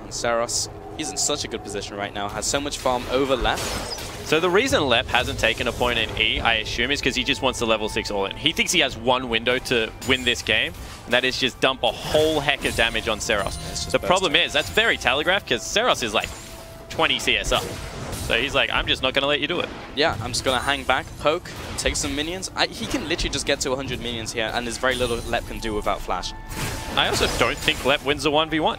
And Seros, he's in such a good position right now, has so much farm over left. So the reason Lep hasn't taken a point in E, I assume, is because he just wants the level 6 all-in. He thinks he has one window to win this game, and that is just dump a whole heck of damage on Seros. The problem is, that's very telegraphed, because Seros is like 20 CS up. So he's like, I'm just not going to let you do it. Yeah, I'm just going to hang back, poke, take some minions. He can literally just get to 100 minions here, and there's very little Lep can do without flash. I also don't think Lep wins a 1v1.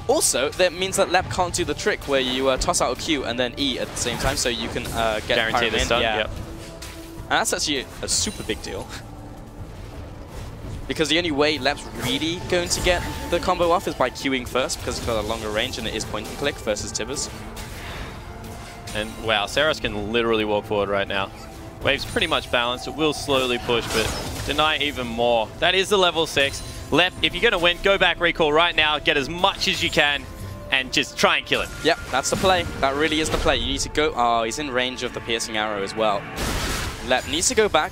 Also, that means that Lep can't do the trick where you toss out a Q and then E at the same time, so you can get guarantee the stun. Yeah. Yep. And that's actually a super big deal. Because the only way Lep's really going to get the combo off is by queuing first, because it's got a longer range and it is point and click versus Tibbers. And wow, Seros can literally walk forward right now. Wave's pretty much balanced. It will slowly push, but deny even more. That is the level 6. Lep, if you're going to win, go back recall right now, get as much as you can, and just try and kill him. Yep, that's the play. That really is the play. You need to go... Oh, he's in range of the piercing arrow as well. Lep needs to go back,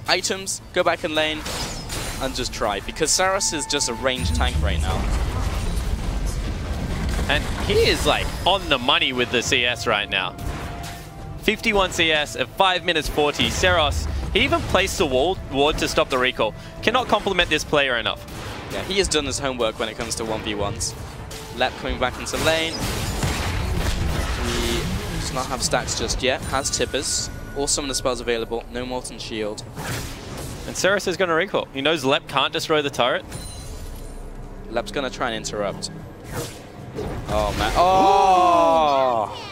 items, go back in lane, and just try. Because Saros is just a ranged tank right now. And he is like on the money with the CS right now. 51 CS at 5 minutes 40. Seros, he even placed the ward to stop the recall. Cannot compliment this player enough. Yeah, he has done his homework when it comes to 1v1s. Lep coming back into lane. He does not have stacks just yet. Has Tippers. All summon the spells available. No Molten Shield. And Seros is going to recall. He knows Lep can't destroy the turret. Lep's going to try and interrupt. Oh, man. Oh!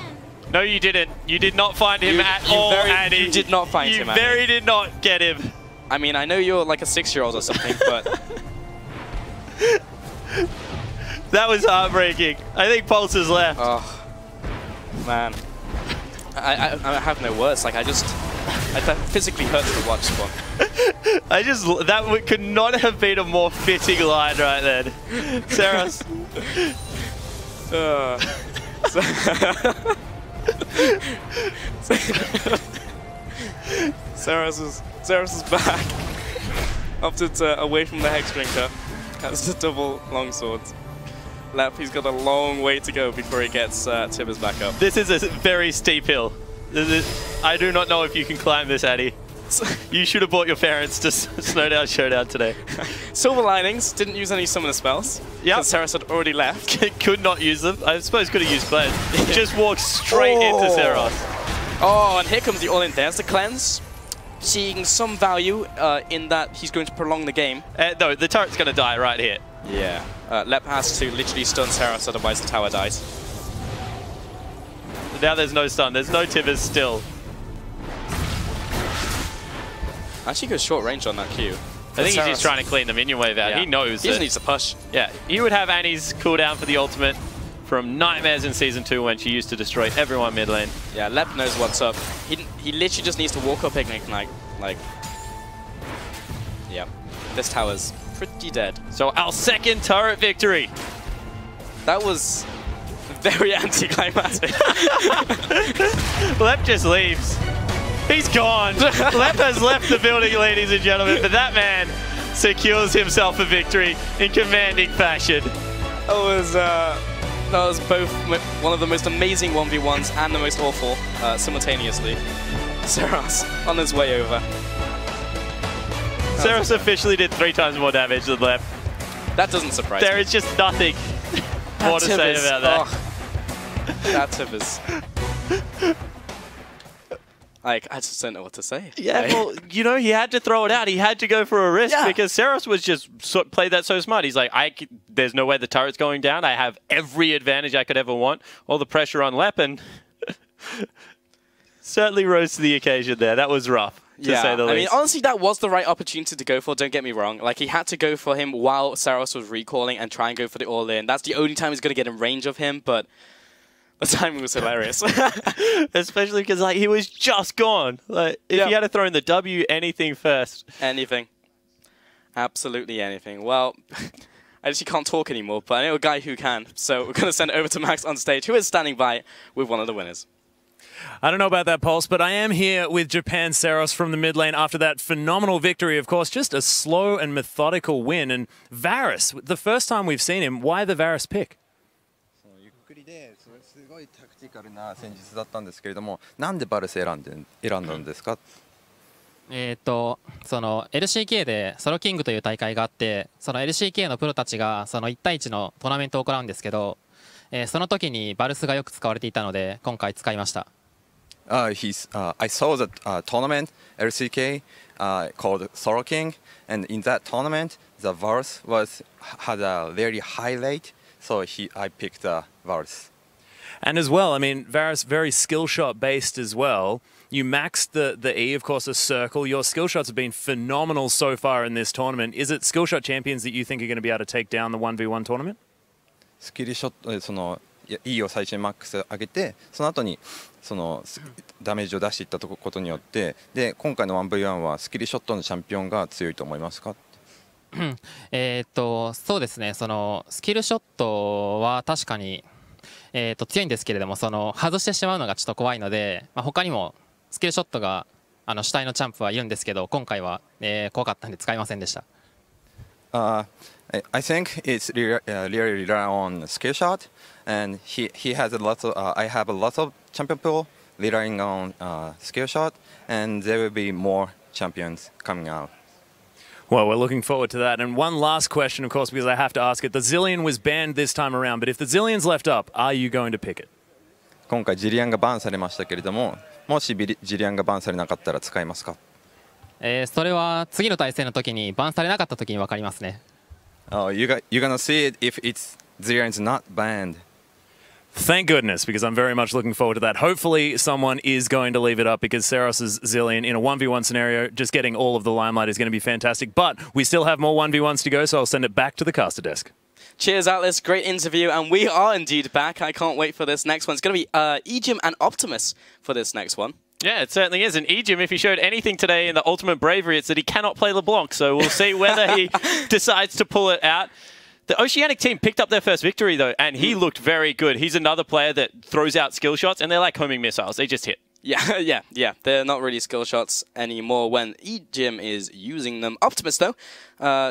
No, you didn't. You did not find him at all, Addy. You did not find him, You very did not get him. I mean, I know you're like a 6-year-old or something, but... That was heartbreaking. I think Pulse is left. Oh, man. I have no words. Like, that physically hurts to watch, Spawn. That could not have been a more fitting line right then. Seros. Seros is back. Opted away from the Hex Drinker. That's the double longswords. Lep, he's got a long way to go before he gets Tibbers back up. This is a very steep hill. I do not know if you can climb this, Addy. You should have brought your parents to Snowdown Showdown today. Silver Linings didn't use any summoner spells. Yeah, Seros had already left. Could not use them. I suppose could have used Cleanse. Just walked straight into Seros. Oh, and here comes the all-in. There's the Cleanse. Seeing some value in that he's going to prolong the game. No, the turret's going to die right here. Yeah. Lep has to literally stun Seros, otherwise the tower dies. Now there's no stun. There's no Tibbers still. Actually goes short range on that Q. I think he's just trying to clean the minion wave out. Yeah. He knows he just needs to push. Yeah, he would have Annie's cooldown for the ultimate from Nightmares in Season 2 when she used to destroy everyone mid lane. Yeah, Lep knows what's up. He literally just needs to walk up Ignite. Like, yeah. This tower's pretty dead. So our second turret victory. That was very anticlimactic. Lep just leaves. He's gone. Lep has left the building, ladies and gentlemen, but that man secures himself a victory in commanding fashion. That was both one of the most amazing 1v1s and the most awful simultaneously. Seros on his way over. Seros officially did 3 times more damage than Lep. That doesn't surprise me. There is just nothing more to say about that. Oh, that Tibbers. Like, I just don't know what to say. Yeah, well, you know, he had to throw it out. He had to go for a risk because Seros was just played that so smart. He's like, there's no way the turret's going down. I have every advantage I could ever want. All the pressure on Lep, and certainly rose to the occasion there. That was rough, to say the least. I mean, honestly, that was the right opportunity to go for. Don't get me wrong. Like, he had to go for him while Seros was recalling and try and go for the all-in. That's the only time he's going to get in range of him, but... the timing was hilarious. Especially because like he was just gone. Like if he had to throw in the W, anything first. Anything. Absolutely anything. Well, I actually can't talk anymore, but I know a guy who can. So we're going to send it over to Max on stage, who is standing by with one of the winners. I don't know about that, Pulse, but I am here with Japan Seros from the mid lane after that phenomenal victory. Of course, just a slow and methodical win. And Varus, the first time we've seen him, why the Varus pick? ゆっくりで、それすごいタクティカルな戦術だったんですけれども、なんでバルス選んだんですか？その LCK でソロキングという大会があって、その LCK のプロたちがその1対1のトーナメントを行うんですけど、その時にバルスがよく使われていたので今回使いました。I saw the tournament LCK called Solo King, and in that tournament, the Varus had a very high rate, so I picked the Varus. And as well, I mean, Varus very skill shot based as well. You maxed the E, of course, a circle. Your skill shots have been phenomenal so far in this tournament. Is it skill shot champions that you think are going to be able to take down the 1v1 tournament? スキルショットその E を最初にマックス上げて、その後にそのダメージを出していったことによって、で今回の 1v1 はスキルショットのチャンピオンが強いと思いますか？そうですね。そのスキルショットは確かに強いんですけれども、その外してしまうのがちょっと怖いので、他にもスキルショットが主体のチャンプはいるんですけど、今回は怖かったんで使いませんでした。I think it's really rely on skill shot, and he has a lot of I have a lot of champion pool relying on skill shot, and there will be more champions coming out. Well, we're looking forward to that. And one last question, of course, because I have to ask it. The Zillion was banned this time around, but if the Zillion's left up, are you going to pick it? 今回ジリアンがバンされましたけれども、もしジリアンがバンされなかったら使いますか？それは次の対戦の時にバンされなかった時に分かりますね。Oh, you're gonna see it if Zillion's not banned. Thank goodness, because I'm very much looking forward to that. Hopefully someone is going to leave it up, because Seros's Zillion in a 1v1 scenario, just getting all of the limelight is going to be fantastic. But we still have more 1v1s to go, so I'll send it back to the caster desk. Cheers, Atlas. Great interview, and we are indeed back. I can't wait for this next one. It's going to be Ejim and Optimus for this next one. Yeah, it certainly is. And Ejim, if he showed anything today in the Ultimate Bravery, it's that he cannot play LeBlanc. So we'll see whether he decides to pull it out. The Oceanic team picked up their first victory, though, and he looked very good. He's another player that throws out skill shots, and they're like homing missiles. They just hit. Yeah. They're not really skill shots anymore when Ejim is using them. Optimus, though,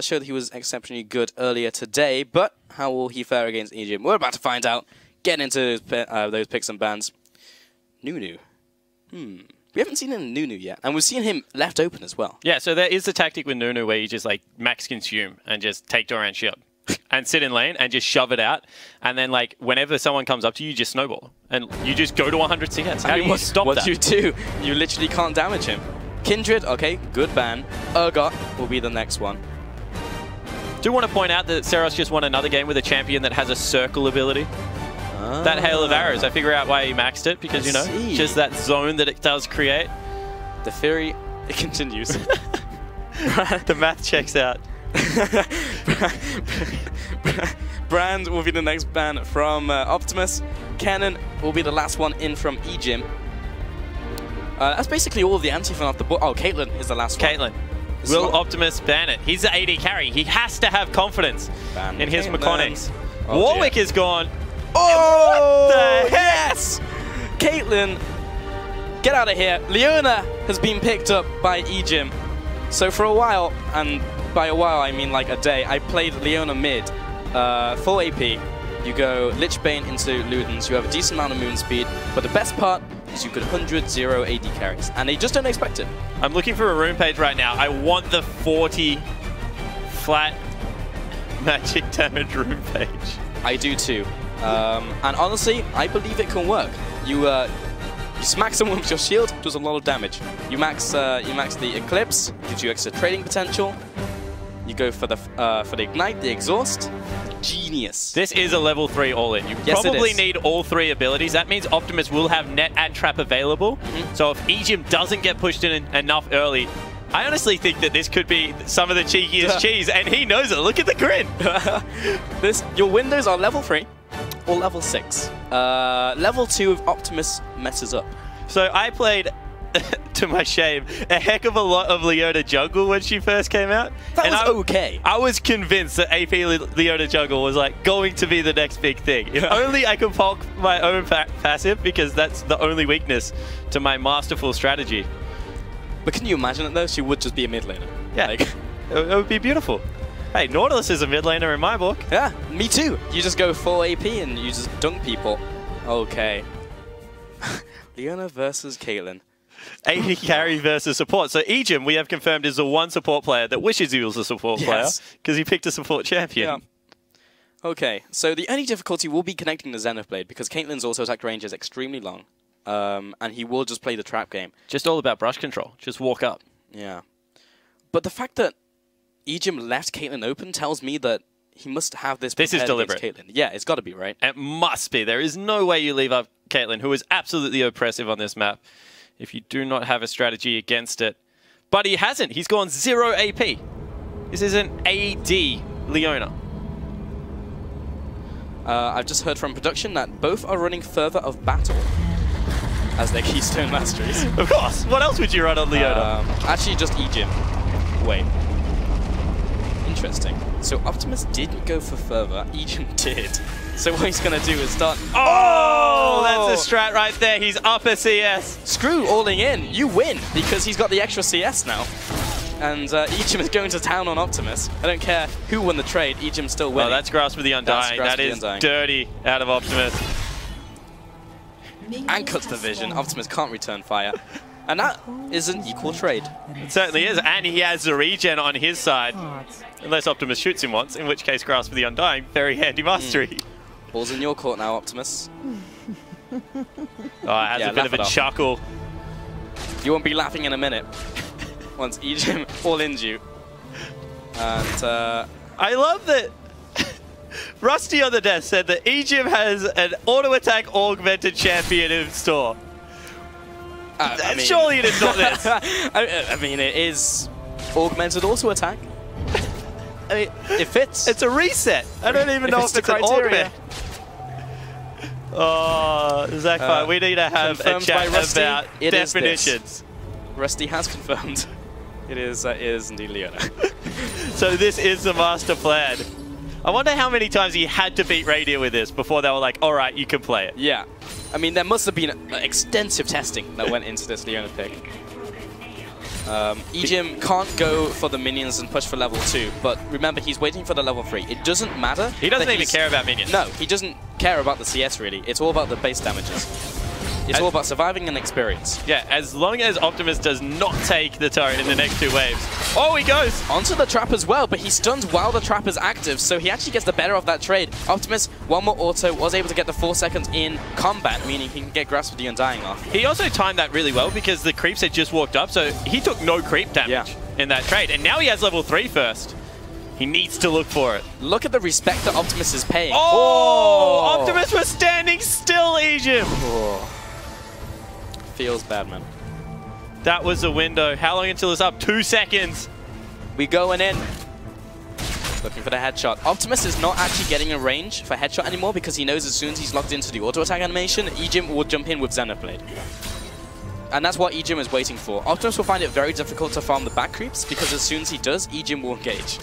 showed he was exceptionally good earlier today, but how will he fare against Ejim? We're about to find out. Get into those picks and bans. Nunu. We haven't seen him in Nunu yet, and we've seen him left open as well. Yeah, so there is the tactic with Nunu where you just like max consume and just take Doran shield and sit in lane and just shove it out, and then like whenever someone comes up to you, you just snowball and you just go to 100 CS. How do you stop that? What you do? You literally can't damage him. Kindred, okay, good ban. Urgot will be the next one. Do want to point out that Seros just won another game with a champion that has a circle ability. That Hail of Arrows, I figure out why he maxed it, because, you know, just that zone that it does create. The theory, it continues. The math checks out. Brand will be the next ban from Optimus. Cannon will be the last one in from Ejim. That's basically all of the anti-fan off the board. Oh, Caitlyn is the last one. Caitlyn. Will Optimus ban it? He's the AD carry. He has to have confidence in his mechanics. Oh, Warwick is gone. Oh, what the heck? Yes! Caitlyn, get out of here. Leona has been picked up by Ejim. So for a while, and by a while I mean like a day, I played Leona mid, full AP. You go Lich Bane into Ludens, you have a decent amount of moon speed, but the best part is you could 100-0 AD carries, and they just don't expect it. I'm looking for a rune page right now. I want the 40 flat magic damage rune page. I do too. And honestly, I believe it can work. You smack someone with your shield, does a lot of damage. You max the Eclipse, gives you extra trading potential. You go for the Ignite, the Exhaust. Genius. This is a level 3 all-in. You probably need all 3 abilities. That means Optimus will have net and trap available. So if Ejim doesn't get pushed in enough early, I honestly think that this could be some of the cheekiest cheese, and he knows it. Look at the grin. Your windows are level 3 or level 6. Level 2 of Optimus messes up. So I played, to my shame, a heck of a lot of Leona jungle when she first came out. That was okay. I was convinced that AP Leona jungle was like going to be the next big thing. If only I could pulk my own passive, because that's the only weakness to my masterful strategy. But can you imagine it though? She would just be a mid laner. Yeah, like, it would be beautiful. Hey, Nautilus is a mid laner in my book. Yeah, me too. You just go full AP and you just dunk people. Okay. Leona versus Caitlyn. AD carry versus support. So Ejim, we have confirmed, is the one support player that wishes he was a support player because he picked a support champion. Yeah. Okay, so the only difficulty will be connecting the Zenith Blade because Caitlyn's auto attack range is extremely long. And he will just play the trap game. Just all about brush control. Just walk up. Yeah. But the fact that Ejim left Caitlyn open tells me that he must have this. This is deliberate. Caitlyn. Yeah, it's got to be, right? It must be. There is no way you leave up Caitlyn, who is absolutely oppressive on this map, if you do not have a strategy against it. But he hasn't. He's gone 0 AP. This is an AD Leona. I've just heard from production that both are running further of battle as their keystone masteries. Of course. What else would you run on Leona? Actually, just Ejim. Wait. Interesting. So Optimus didn't go for further. Ejim did. So what he's going to do is start... Oh! That's a strat right there. He's up a CS. Screw alling in. You win because he's got the extra CS now. And Ejim is going to town on Optimus. I don't care who won the trade. Ejim's still winning. Oh, that's Grasp of the Undying. That is dirty out of Optimus. And cuts the vision. Optimus can't return fire. And that is an equal trade. It certainly is. And he has the regen on his side. Unless Optimus shoots him once, in which case Grasp of the Undying, very handy mastery. Ball's in your court now, Optimus. Oh, it has a bit of a chuckle. You won't be laughing in a minute. Once Ejim all-ins you. And I love that Rusty on the desk said that Ejim has an auto-attack augmented champion in store. I mean, surely it is not this. I mean, it is augmented auto-attack. I mean, it fits. It's a reset. I don't even know if it's an augment. Oh, Zach, we need to have a chat about definitions. Rusty has confirmed. It is indeed Leona. So this is the master plan. I wonder how many times he had to beat Radio with this before they were like, all right, you can play it. Yeah. I mean, there must have been extensive testing that went into this Leona pick. Ejim can't go for the minions and push for level 2, but remember, he's waiting for the level 3. It doesn't matter. He doesn't even care about minions. No, he doesn't care about the CS, really. It's all about the base damages. It's all about surviving and experience. Yeah, as long as Optimus does not take the turret in the next 2 waves. Oh, he goes! Onto the trap as well, but he's stunned while the trap is active, so he actually gets the better of that trade. Optimus, one more auto, was able to get the 4 seconds in combat, meaning he can get Grasp of the Undying off. He also timed that really well because the creeps had just walked up, so he took no creep damage in that trade. And now he has level 3 first. He needs to look for it. Look at the respect that Optimus is paying. Oh! Optimus was standing still, Ejim! Oh. Feels bad, man. That was the window. How long until it's up? 2 seconds. We going in. Looking for the headshot. Optimus is not actually getting a range for headshot anymore because he knows as soon as he's locked into the auto attack animation, Ejim will jump in with Zenith Blade. And that's what Ejim is waiting for. Optimus will find it very difficult to farm the back creeps because as soon as he does, Ejim will engage.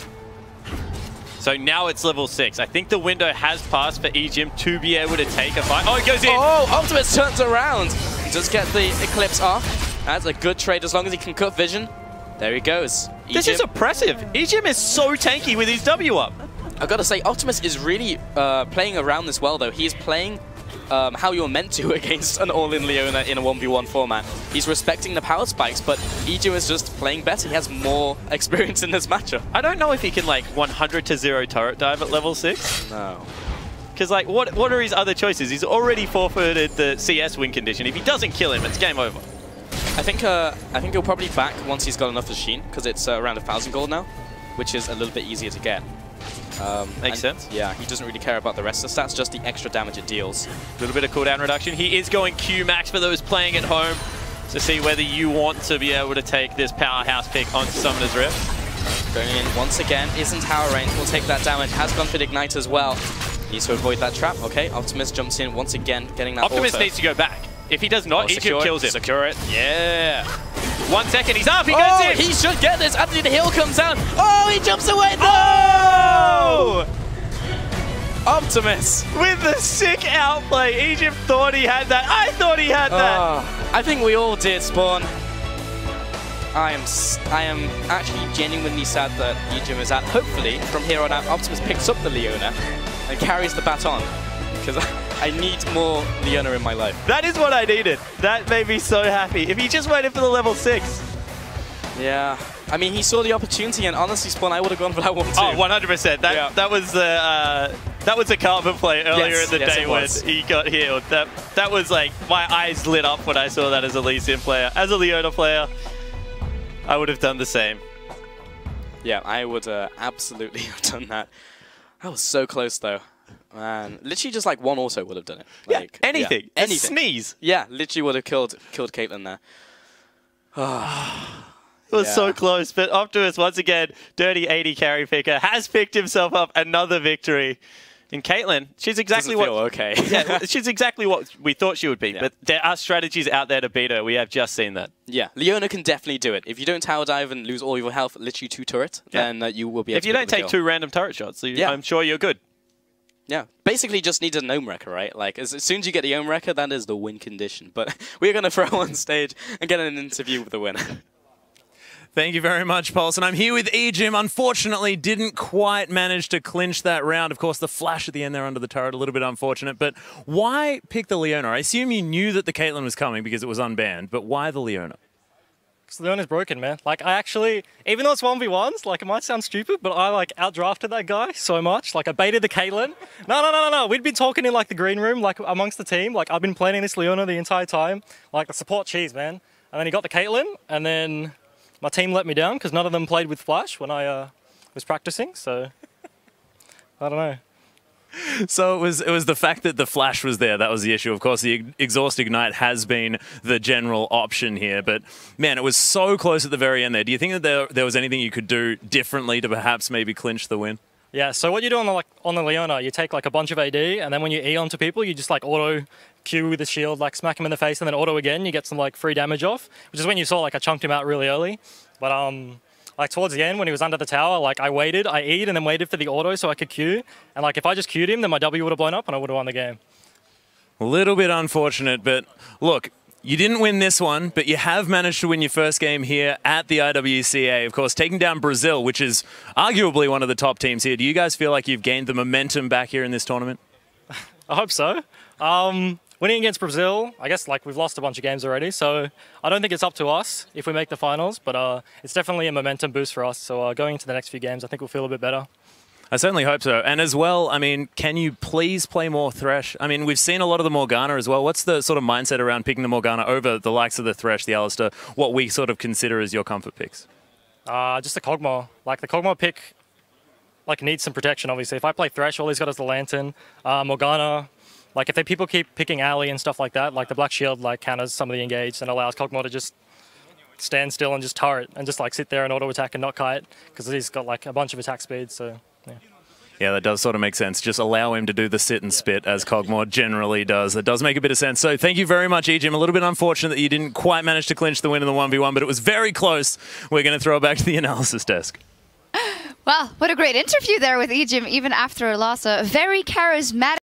So now it's level 6. I think the window has passed for Ejim to be able to take a fight. Oh, he goes in! Oh, Optimus turns around. Does get the Eclipse off. That's a good trade as long as he can cut vision. There he goes. Ejim. This is oppressive. Ejim is so tanky with his W up. I've got to say, Optimus is really playing around this well, though. He is playing how you're meant to against an all-in Leona in a 1v1 format. He's respecting the power spikes, but Ejim is just playing better. He has more experience in this matchup. I don't know if he can, like, 100-0 turret dive at level 6. No. Because, like, what are his other choices? He's already forfeited the CS win condition. If he doesn't kill him, it's game over. I think he'll probably back once he's got enough machine, because it's around 1,000 gold now, which is a little bit easier to get. Makes sense. Yeah, he doesn't really care about the rest of the stats, just the extra damage it deals. A little bit of cooldown reduction. He is going Q max for those playing at home to see whether you want to be able to take this powerhouse pick onto Summoner's Rift. Going in once again, isn't tower range, will take that damage, has gone for the Ignite as well. Needs to avoid that trap. Okay, Optimus jumps in once again, getting that Optimus auto. needs to go back. If he does not, Ejim kills him. Secure it. Yeah. 1 second, he's up, he goes in! He should get this. Anthony the Hill comes down. Oh, he jumps away. No! Oh! Optimus. With the sick outplay. Ejim thought he had that. I thought he had that. I think we all did, Spawn. I am actually genuinely sad that Ejim is out. Hopefully, from here on out, Optimus picks up the Leona and carries the baton. Because I need more Leona in my life. That is what I needed. That made me so happy. If he just waited for the level 6. Yeah. I mean, he saw the opportunity, and honestly, Spawn, I would have gone for that one too. Oh, 100%. That was the Cartman play earlier in the day when he got healed. That was like, my eyes lit up when I saw that as a Lee Sin player. As a Leona player, I would have done the same. Yeah, I would absolutely have done that. That was so close, though. Man, literally just like one auto would have done it. Like, yeah, anything. Yeah, anything. A sneeze. Yeah, literally would have killed Caitlyn there. It was so close, but Optimus, once again, dirty 80 carry picker, has picked himself up another victory. And Caitlyn, she's exactly she's exactly what we thought she would be. Yeah. But there are strategies out there to beat her. We have just seen that. Yeah, Leona can definitely do it. If you don't tower dive and lose all your health, literally 2 turrets, then you will be able to. If you don't take 2 random turret shots, I'm sure you're good. Yeah, basically just need a gnome wrecker, right? Like, as soon as you get the gnome wrecker, that is the win condition. But we're going to throw on stage and get an interview with the winner. Thank you very much, Pulse. And I'm here with Ejim. Unfortunately, didn't quite manage to clinch that round. Of course, the flash at the end there under the turret, a little bit unfortunate. But why pick the Leona? I assume you knew that the Caitlyn was coming because it was unbanned. But why the Leona? Because Leona's broken, man. Like, I actually, even though it's 1v1s, like, it might sound stupid, but I, like, outdrafted that guy so much. Like, I baited the Caitlyn. No. We'd been talking in, like, the green room, like, amongst the team. Like, I've been planning this Leona the entire time. Like, the support cheese, man. And then he got the Caitlyn, and then my team let me down because none of them played with Flash when I was practicing, so I don't know. So it was the fact that the Flash was there that was the issue. Of course, the Exhaust Ignite has been the general option here, but man, it was so close at the very end there. Do you think that there was anything you could do differently to perhaps maybe clinch the win? Yeah, so what you do on the Leona, you take like a bunch of AD, and then when you E onto people, you just like auto Q with the shield, like smack him in the face, and then auto again, you get some like free damage off, which is when you saw like I chunked him out really early. But like towards the end when he was under the tower, like I waited, I E'd and then waited for the auto so I could Q, and like if I just Q'd him, then my W would have blown up and I would have won the game. A little bit unfortunate, but look, you didn't win this one, but you have managed to win your first game here at the IWCA. Of course, taking down Brazil, which is arguably one of the top teams here. Do you guys feel like you've gained the momentum back here in this tournament? I hope so. Winning against Brazil, I guess like we've lost a bunch of games already, so I don't think it's up to us if we make the finals, but it's definitely a momentum boost for us. So going into the next few games, I think we'll feel a bit better. I certainly hope so. And as well, I mean, can you please play more Thresh? I mean, we've seen a lot of the Morgana as well. What's the sort of mindset around picking the Morgana over the likes of the Thresh, the Alistair, what we sort of consider as your comfort picks? Just the Kog'Maw. Like the Kog'Maw pick like needs some protection, obviously. If I play Thresh, all he's got is the Lantern. Morgana, like if people keep picking Ali and stuff like that, like the Black Shield like counters some of the engaged and allows Kog'Maw to just stand still and just turret and just like sit there and auto attack and not kite because he's got like a bunch of attack speed, so yeah. Yeah, that does sort of make sense. Just allow him to do the sit and spit as Kog'Maw generally does. That does make a bit of sense. So thank you very much, Ejim. A little bit unfortunate that you didn't quite manage to clinch the win in the 1v1, but it was very close. We're going to throw it back to the analysis desk. Well, what a great interview there with Ejim, even after a loss. A very charismatic